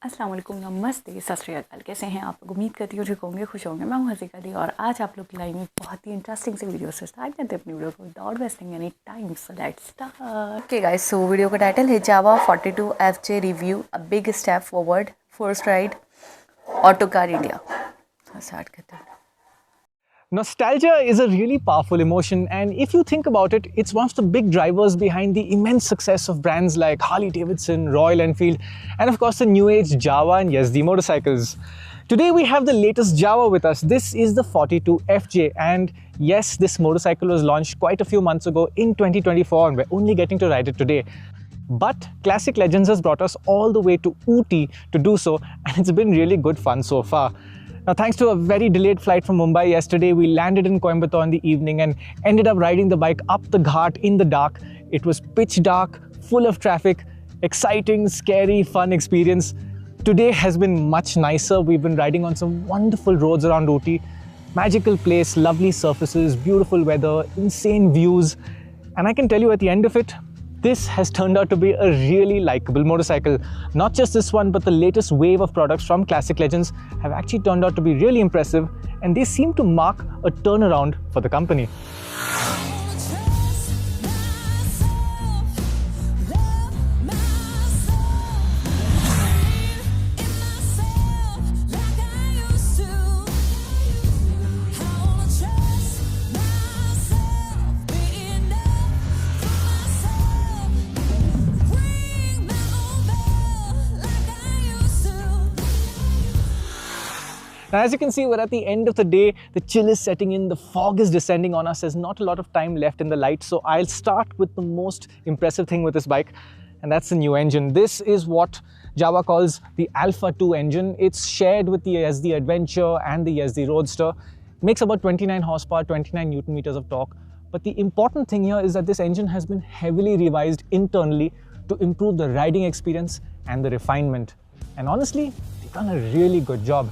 अस्सलाम वालेकुम, नमस्ते, सत श्री अकाल। कैसे हैं आप? उम्मीद करती हूँ ठीक होंगे, खुश होंगे। मैं हूँ hazekahali और आज आप लोग की लाइन में बहुत ही इंटरेस्टिंग से वीडियो से स्टार्ट करते हैं अपनी वीडियो को without wasting any time. So let's start. Okay guys, so video का टाइटल है जावा 42 FJ review, a big step forward, first ride, Autocar India. Start करते हैं। Nostalgia is a really powerful emotion, and if you think about it, it's one of the big drivers behind the immense success of brands like Harley-Davidson, Royal Enfield, and of course the new age Jawa and yes, the motorcycles. Today we have the latest Jawa with us. This is the 42 FJ, and yes, this motorcycle was launched quite a few months ago in 2024, and we're only getting to ride it today. But Classic Legends has brought us all the way to Ooty to do so, and it's been really good fun so far. Now, thanks to a very delayed flight from Mumbai yesterday, we landed in Coimbatore in the evening and ended up riding the bike up the ghat in the dark. It was pitch dark, full of traffic, exciting, scary, fun experience. Today has been much nicer. We've been riding on some wonderful roads around Ooty. Magical place, lovely surfaces, beautiful weather, insane views. And I can tell you at the end of it, this has turned out to be a really likable motorcycle. Not just this one, but the latest wave of products from Classic Legends have actually turned out to be really impressive, and they seem to mark a turnaround for the company. Now, as you can see, we're at the end of the day. The chill is setting in, the fog is descending on us. There's not a lot of time left in the light, so I'll start with the most impressive thing with this bike, and that's the new engine. This is what Jawa calls the Alpha 2 engine. It's shared with the SD Adventure and the SD Roadster. It makes about 29 horsepower, 29 Newton meters of torque. But the important thing here is that this engine has been heavily revised internally to improve the riding experience and the refinement. And honestly, they've done a really good job.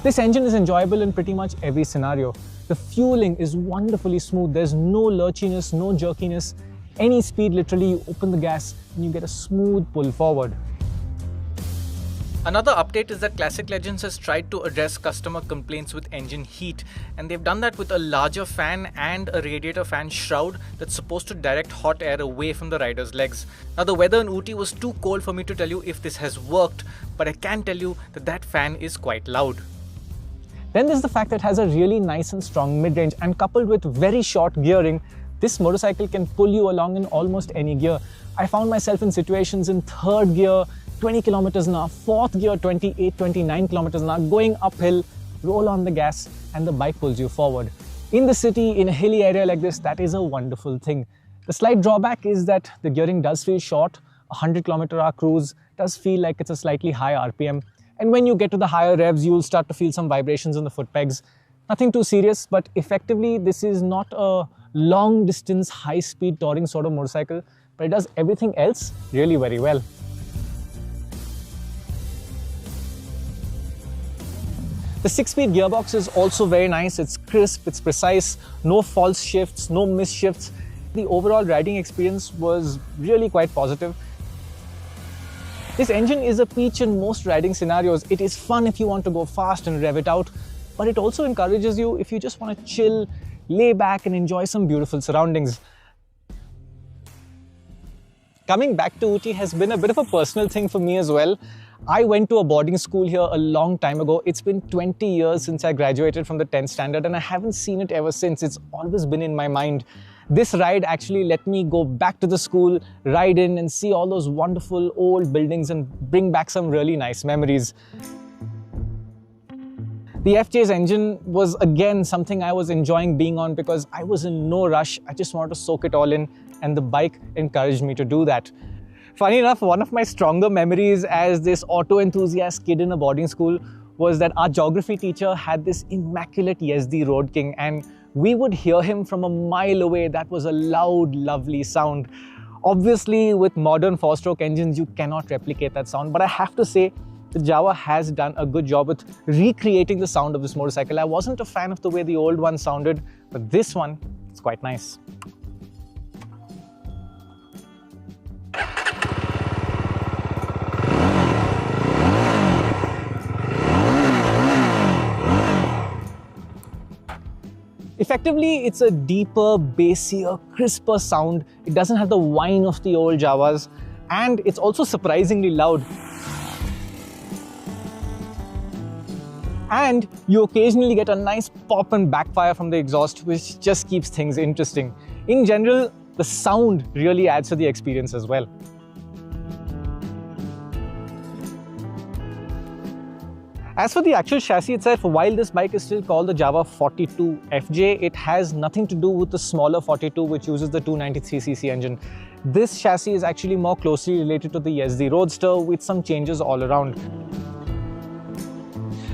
This engine is enjoyable in pretty much every scenario. The fueling is wonderfully smooth. There's no lurchiness, no jerkiness. Any speed, literally, you open the gas and you get a smooth pull forward. Another update is that Classic Legends has tried to address customer complaints with engine heat, and they've done that with a larger fan and a radiator fan shroud that's supposed to direct hot air away from the rider's legs. Now, the weather in Ooty was too cold for me to tell you if this has worked, but I can tell you that that fan is quite loud. Then there's the fact that it has a really nice and strong mid-range, and coupled with very short gearing, this motorcycle can pull you along in almost any gear. I found myself in situations in third gear, 20 kilometers an hour, fourth gear, 28, 29 kilometers an hour, going uphill, roll on the gas, and the bike pulls you forward. In the city, in a hilly area like this, that is a wonderful thing. The slight drawback is that the gearing does feel short. 100 kilometer hour cruise does feel like it's a slightly high RPM. And when you get to the higher revs, you'll start to feel some vibrations in the foot pegs. Nothing too serious, but effectively, this is not a long distance, high speed touring sort of motorcycle, but it does everything else really very well. The 6-speed gearbox is also very nice. It's crisp, it's precise, no false shifts, no miss shifts. The overall riding experience was really quite positive. This engine is a peach in most riding scenarios. It is fun if you want to go fast and rev it out, but it also encourages you if you just want to chill, lay back and enjoy some beautiful surroundings. Coming back to Ooty has been a bit of a personal thing for me as well. I went to a boarding school here a long time ago. It's been 20 years since I graduated from the 10th standard, and I haven't seen it ever since. It's always been in my mind. This ride actually let me go back to the school, ride in and see all those wonderful old buildings and bring back some really nice memories. The FJ's engine was again something I was enjoying being on because I was in no rush. I just wanted to soak it all in, and the bike encouraged me to do that. Funny enough, one of my stronger memories as this auto enthusiast kid in a boarding school was that our geography teacher had this immaculate Yazdi Road King, and we would hear him from a mile away. That was a loud, lovely sound. Obviously, with modern 4-stroke engines, you cannot replicate that sound, but I have to say, the Jawa has done a good job with recreating the sound of this motorcycle. I wasn't a fan of the way the old one sounded, but this one is quite nice. Effectively, it's a deeper, bassier, crisper sound. It doesn't have the whine of the old Jawas, and it's also surprisingly loud. And you occasionally get a nice pop and backfire from the exhaust, which just keeps things interesting. In general, the sound really adds to the experience as well. As for the actual chassis itself, while this bike is still called the Jawa 42 FJ, it has nothing to do with the smaller 42 which uses the 293cc engine. This chassis is actually more closely related to the SD Roadster with some changes all around.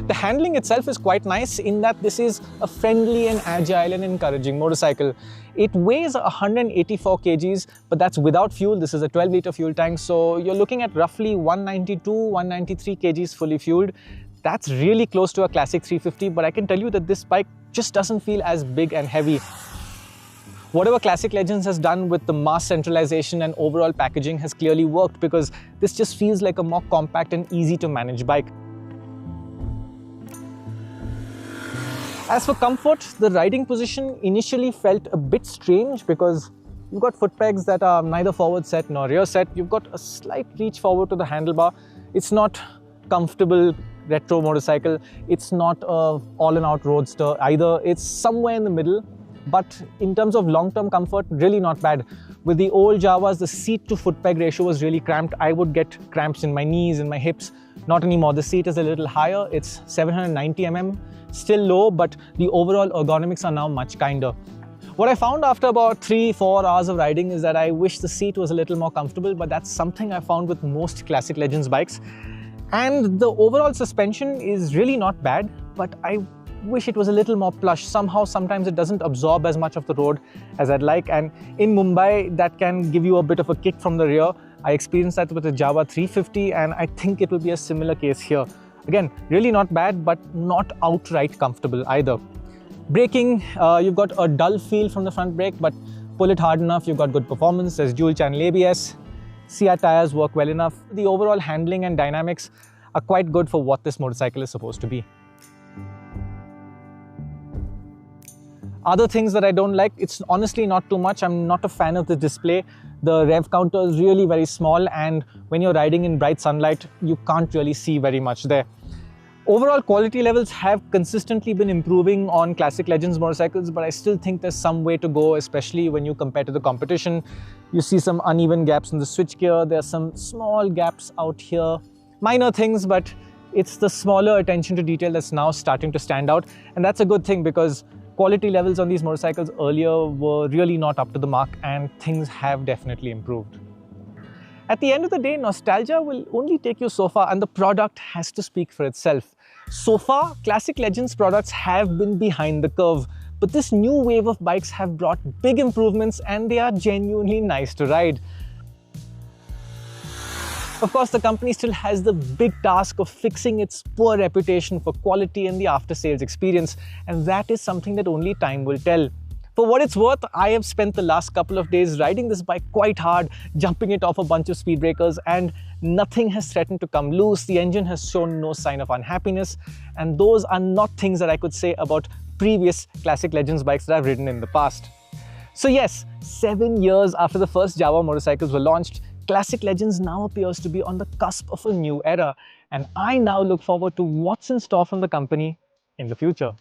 The handling itself is quite nice in that this is a friendly and agile and encouraging motorcycle. It weighs 184 kgs, but that's without fuel. This is a 12-litre fuel tank, so you're looking at roughly 192, 193 kgs fully fueled. That's really close to a classic 350, but I can tell you that this bike just doesn't feel as big and heavy. Whatever Classic Legends has done with the mass centralization and overall packaging has clearly worked, because this just feels like a more compact and easy to manage bike. As for comfort, the riding position initially felt a bit strange because you've got foot pegs that are neither forward set nor rear set. You've got a slight reach forward to the handlebar. It's not comfortable retro motorcycle. It's not a all-in-out roadster either. It's somewhere in the middle, but in terms of long-term comfort, really not bad. With the old Jawas, the seat to foot peg ratio was really cramped. I would get cramps in my knees and my hips. Not anymore. The seat is a little higher. It's 790 mm. Still low, but the overall ergonomics are now much kinder. What I found after about 3-4 hours of riding is that I wish the seat was a little more comfortable, but that's something I found with most Classic Legends bikes. And the overall suspension is really not bad, but I wish it was a little more plush. Somehow, sometimes it doesn't absorb as much of the road as I'd like, and in Mumbai, that can give you a bit of a kick from the rear. I experienced that with the Jawa 350, and I think it will be a similar case here. Again, really not bad, but not outright comfortable either. Braking, you've got a dull feel from the front brake, but pull it hard enough, you've got good performance. There's dual channel ABS. CR tires work well enough. The overall handling and dynamics are quite good for what this motorcycle is supposed to be. Other things that I don't like, it's honestly not too much. I'm not a fan of the display. The rev counter is really very small, and when you're riding in bright sunlight, you can't really see very much there. Overall quality levels have consistently been improving on Classic Legends motorcycles, but I still think there's some way to go, especially when you compare to the competition. You see some uneven gaps in the switchgear. There's some small gaps out here. Minor things, but it's the smaller attention to detail that's now starting to stand out. And that's a good thing, because quality levels on these motorcycles earlier were really not up to the mark, and things have definitely improved. At the end of the day, nostalgia will only take you so far, and the product has to speak for itself. So far, Classic Legends products have been behind the curve, but this new wave of bikes have brought big improvements, and they are genuinely nice to ride. Of course, the company still has the big task of fixing its poor reputation for quality and the after-sales experience, and that is something that only time will tell. For what it's worth, I have spent the last couple of days riding this bike quite hard, jumping it off a bunch of speed breakers, and nothing has threatened to come loose. The engine has shown no sign of unhappiness, and those are not things that I could say about previous Classic Legends bikes that I've ridden in the past. So yes, 7 years after the first Jawa motorcycles were launched, Classic Legends now appears to be on the cusp of a new era, and I now look forward to what's in store from the company in the future.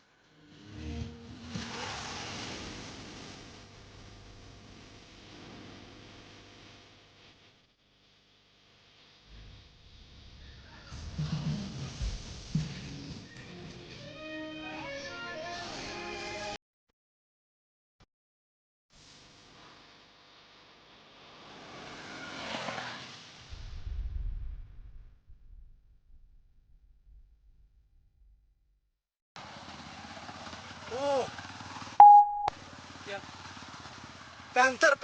Oh, yeah. Panther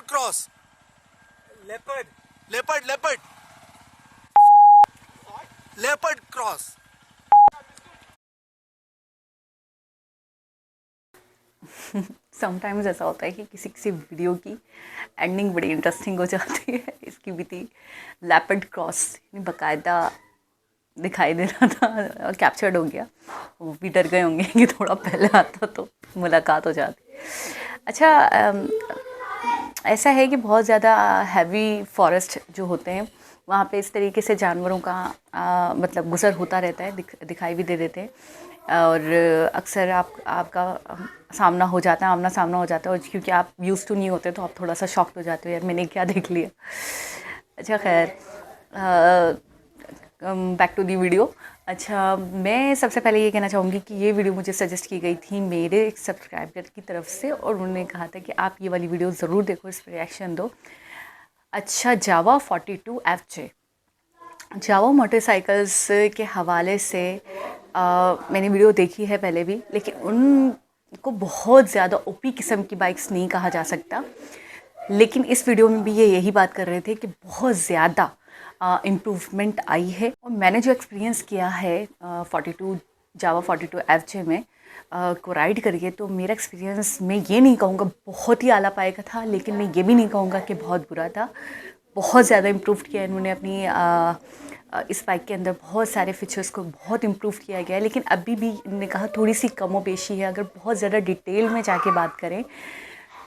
cross. Leopard cross. Sometimes ऐसा होता है कि किसी किसी video की ending बड़ी interesting हो जाती है. इसकी भी थी लेपर्ड क्रॉस, बाकायदा दिखाई दे रहा था और कैप्चर्ड हो गया। वो भी डर गए होंगे कि थोड़ा पहले आता तो मुलाकात हो जाती। अच्छा, ऐसा है कि बहुत ज़्यादा हैवी फॉरेस्ट जो होते हैं वहाँ पे इस तरीके से जानवरों का मतलब गुज़र होता रहता है, दिखाई भी दे देते हैं और अक्सर आपका सामना हो जाता है, आमना सामना हो जाता है। और क्योंकि आप यूज़ टू नहीं होते तो आप थोड़ा सा शॉक्ड हो जाते हो, यार मैंने क्या देख लिया। अच्छा खैर, बैक टू दी वीडियो। अच्छा, मैं सबसे पहले ये कहना चाहूँगी कि ये वीडियो मुझे सजेस्ट की गई थी मेरे एक सब्सक्राइबर की तरफ से और उन्होंने कहा था कि आप ये वाली वीडियो ज़रूर देखो, इस पर रिएक्शन दो। अच्छा, जावा 42 FJ जावा मोटरसाइकिल्स के हवाले से मैंने वीडियो देखी है पहले भी, लेकिन उनको बहुत ज़्यादा ओपी किस्म की बाइक्स नहीं कहा जा सकता। लेकिन इस वीडियो में भी ये यही बात कर रहे थे कि बहुत ज़्यादा इम्प्रूवमेंट आई है। और मैंने जो एक्सपीरियंस किया है 42 जावा 42 FJ में को राइड करके, तो मेरा एक्सपीरियंस मैं ये नहीं कहूँगा बहुत ही आला पाए का था, लेकिन मैं ये भी नहीं कहूँगा कि बहुत बुरा था। बहुत ज़्यादा इम्प्रूव किया इन्होंने अपनी इस बाइक के अंदर बहुत सारे फीचर्स को बहुत इम्प्रूव किया गया है। लेकिन अभी भी इन्होंने कहा थोड़ी सी कमोबेशी है। अगर बहुत ज़्यादा डिटेल में जाके बात करें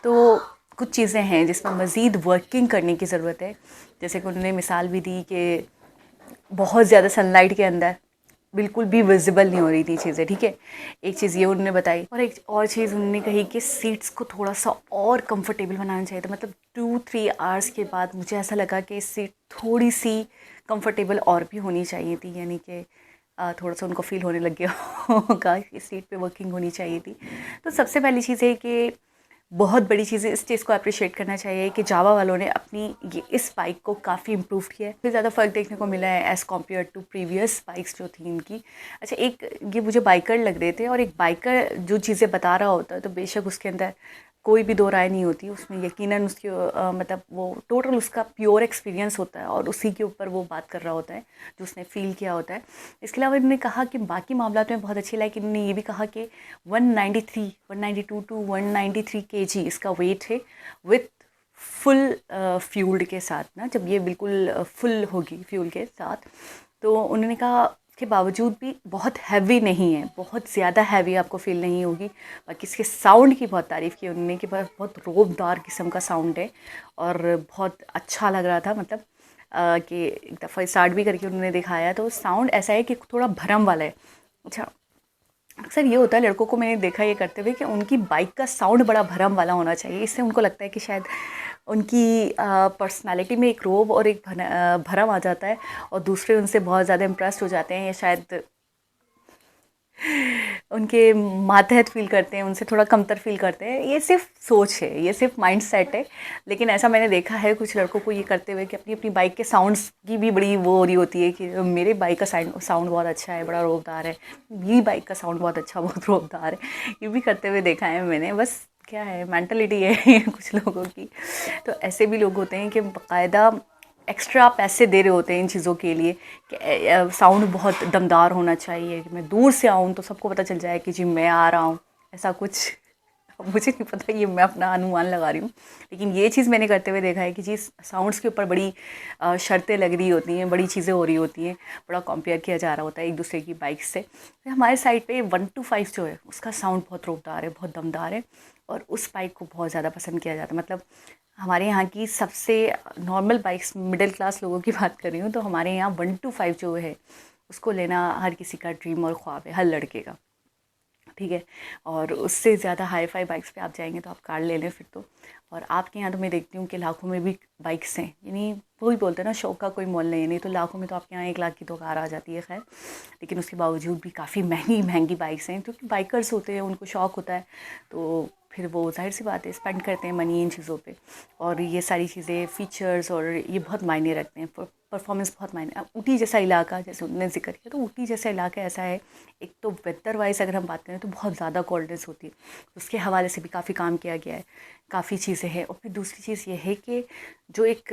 तो कुछ चीज़ें हैं जिसमें मज़ीद वर्किंग करने की ज़रूरत है। जैसे कि उन्होंने मिसाल भी दी कि बहुत ज़्यादा सनलाइट के अंदर बिल्कुल भी विजिबल नहीं हो रही थी चीज़ें, ठीक है। एक चीज़ ये उन्होंने बताई और एक और चीज़ उन्होंने कही कि सीट्स को थोड़ा सा और कंफर्टेबल बनाना चाहिए था। मतलब 2-3 आवर्स के बाद मुझे ऐसा लगा कि सीट थोड़ी सी कंफर्टेबल और भी होनी चाहिए थी, यानी कि थोड़ा सा उनको फील होने लग गया होगा कि सीट पे वर्किंग होनी चाहिए थी। तो सबसे पहली चीज़ है कि बहुत बड़ी चीज़ है, इस चीज़ को अप्रिशिएट करना चाहिए कि जावा वालों ने अपनी ये इस बाइक को काफ़ी इम्प्रूव किया है। फिर ज़्यादा फ़र्क देखने को मिला है as compare to previous bikes जो थी इनकी। अच्छा, एक ये मुझे बाइकर लग रहे थे और एक बाइकर जो चीज़ें बता रहा होता है तो बेशक उसके अंदर कोई भी दो राय नहीं होती, उसमें यकीनन उसकी मतलब वो टोटल उसका प्योर एक्सपीरियंस होता है और उसी के ऊपर वो बात कर रहा होता है जो उसने फ़ील किया होता है। इसके अलावा इन्होंने कहा कि बाकी मामलात में बहुत अच्छी लाइक इन्होंने ये भी कहा कि 192 टू 193 kg इसका वेट है विथ फुल फ्यूल्ड के साथ ना, जब ये बिल्कुल फुल होगी फ्यूल के साथ। तो उन्होंने कहा के बावजूद भी बहुत हैवी नहीं है, बहुत ज़्यादा हैवी आपको फील नहीं होगी। बाकी इसके साउंड की बहुत तारीफ़ की उन्होंने कि बहुत रोबदार किस्म का साउंड है और बहुत अच्छा लग रहा था। मतलब कि एक दफ़ा स्टार्ट भी करके उन्होंने दिखाया तो साउंड ऐसा है कि थोड़ा भरम वाला है। अच्छा, अक्सर ये होता है लड़कों को, मैंने देखा ये करते हुए कि उनकी बाइक का साउंड बड़ा भरम वाला होना चाहिए। इससे उनको लगता है कि शायद उनकी पर्सनालिटी में एक रोब और एक भरम आ जाता है और दूसरे उनसे बहुत ज़्यादा इम्प्रेस्ड हो जाते हैं या शायद उनके मातहत फील करते हैं, उनसे थोड़ा कमतर फील करते हैं। ये सिर्फ सोच है, ये सिर्फ माइंड सेट है। लेकिन ऐसा मैंने देखा है कुछ लड़कों को ये करते हुए कि अपनी अपनी बाइक के साउंड्स की भी बड़ी वो हो रही होती है कि मेरे बाइक का साउंड बहुत अच्छा है, बड़ा रोबदार है, मेरी बाइक का साउंड बहुत अच्छा, बहुत रोबदार है। ये भी करते हुए देखा है मैंने। बस क्या है, मेंटलिटी है कुछ लोगों की। तो ऐसे भी लोग होते हैं कि बाकायदा एक्स्ट्रा पैसे दे रहे होते हैं इन चीज़ों के लिए कि साउंड बहुत दमदार होना चाहिए, कि मैं दूर से आऊँ तो सबको पता चल जाए कि जी मैं आ रहा हूँ, ऐसा कुछ। मुझे नहीं पता, ये मैं अपना अनुमान लगा रही हूँ। लेकिन ये चीज़ मैंने करते हुए देखा है कि जी साउंड्स के ऊपर बड़ी शर्तें लग रही होती हैं, बड़ी चीज़ें हो रही होती हैं, बड़ा कंपेयर किया जा रहा होता है एक दूसरे की बाइक से। तो हमारे साइड पे 125 जो है उसका साउंड बहुत रोबदार है, बहुत दमदार है और उस बाइक को बहुत ज़्यादा पसंद किया जाता है। मतलब हमारे यहाँ की सबसे नॉर्मल बाइक्स, मिडिल क्लास लोगों की बात कर रही हूँ, तो हमारे यहाँ 125 जो है उसको लेना हर किसी का ड्रीम और ख्वाब है, हर लड़के का, ठीक है। और उससे ज़्यादा हाई फाई बाइक्स पे आप जाएंगे तो आप कार ले लें फिर तो। और आपके यहाँ तो मैं देखती हूँ कि लाखों में भी बाइक्स हैं, यानी वही बोलते हैं ना, शौक का कोई मोल नहीं है। नहीं तो लाखों में तो आपके यहाँ 1 लाख की तो कार आ जाती है, खैर। लेकिन उसके बावजूद भी काफ़ी महंगी महंगी बाइक्स हैं, क्योंकि बाइकर्स होते हैं, उनको शौक़ होता है, तो फिर वो जाहिर सी बात है स्पेंड करते हैं मनी इन चीज़ों पे। और ये सारी चीज़ें, फ़ीचर्स और ये बहुत मायने रखते हैं, परफॉर्मेंस बहुत मायने। अब ऊटी जैसा इलाका, जैसे उन्होंने जिक्र किया, तो ऊटी जैसा इलाका ऐसा है, एक तो वेदर वाइज अगर हम बात करें तो बहुत ज़्यादा कोल्डनेस होती है, उसके हवाले से भी काफ़ी काम किया गया है, काफ़ी चीज़ें हैं। और फिर दूसरी चीज़ ये है कि जो एक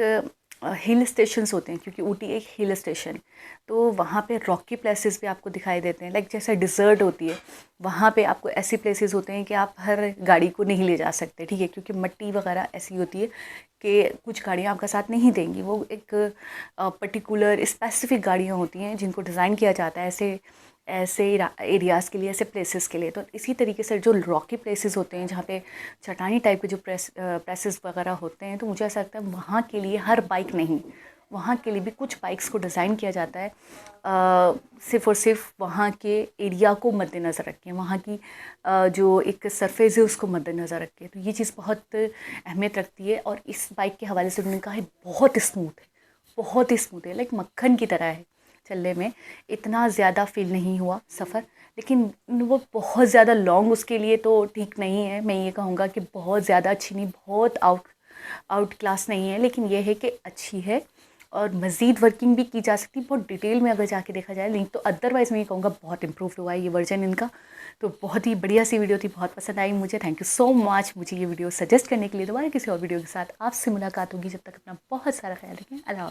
हिल स्टेशंस होते हैं, क्योंकि ऊटी एक हिल स्टेशन, तो वहाँ पे रॉकी प्लेसेस भी आपको दिखाई देते हैं। लाइक जैसे डिज़र्ट होती है, वहाँ पे आपको ऐसी प्लेसेस होते हैं कि आप हर गाड़ी को नहीं ले जा सकते, ठीक है, क्योंकि मिट्टी वगैरह ऐसी होती है कि कुछ गाड़ियाँ आपका साथ नहीं देंगी। वो एक पर्टिकुलर स्पेसिफिक गाड़ियाँ होती हैं जिनको डिज़ाइन किया जाता है ऐसे ऐसे एरियाज़ के लिए, ऐसे प्लेसेस के लिए। तो इसी तरीके से जो रॉकी प्लेसेस होते हैं, जहाँ पे चट्टानी टाइप के जो प्लेसेस वगैरह होते हैं, तो मुझे ऐसा लगता है वहाँ के लिए हर बाइक नहीं, वहाँ के लिए भी कुछ बाइक्स को डिज़ाइन किया जाता है सिर्फ़ और सिर्फ वहाँ के एरिया को मद्देनज़र रख के, वहाँ की जो एक सरफेस है उसको मद्देनज़र रख के। तो ये चीज़ बहुत अहमियत रखती है। और इस बाइक के हवाले से उन्होंने कहा है बहुत स्मूथ है, बहुत ही स्मूथ है, लाइक मक्खन की तरह है चलने में। इतना ज़्यादा फील नहीं हुआ सफ़र, लेकिन वो बहुत ज़्यादा लॉन्ग उसके लिए तो ठीक नहीं है। मैं ये कहूँगा कि बहुत ज़्यादा अच्छी नहीं, बहुत आउट क्लास नहीं है, लेकिन ये है कि अच्छी है और मज़ीद वर्किंग भी की जा सकती है बहुत डिटेल में अगर जाके देखा जाए। लिंक तो अदरवाइज़ मैं ये कहूँगा बहुत इम्प्रूव हुआ है ये वर्जन इनका। तो बहुत ही बढ़िया सी वीडियो थी, बहुत पसंद आई मुझे। थैंक यू सो मच मुझे ये वीडियो सजेस्ट करने के लिए। दोबारा किसी और वीडियो के साथ आपसे मुलाकात होगी, जब तक अपना बहुत सारा ख्याल रखें। अल्लाह हाफ़िज़।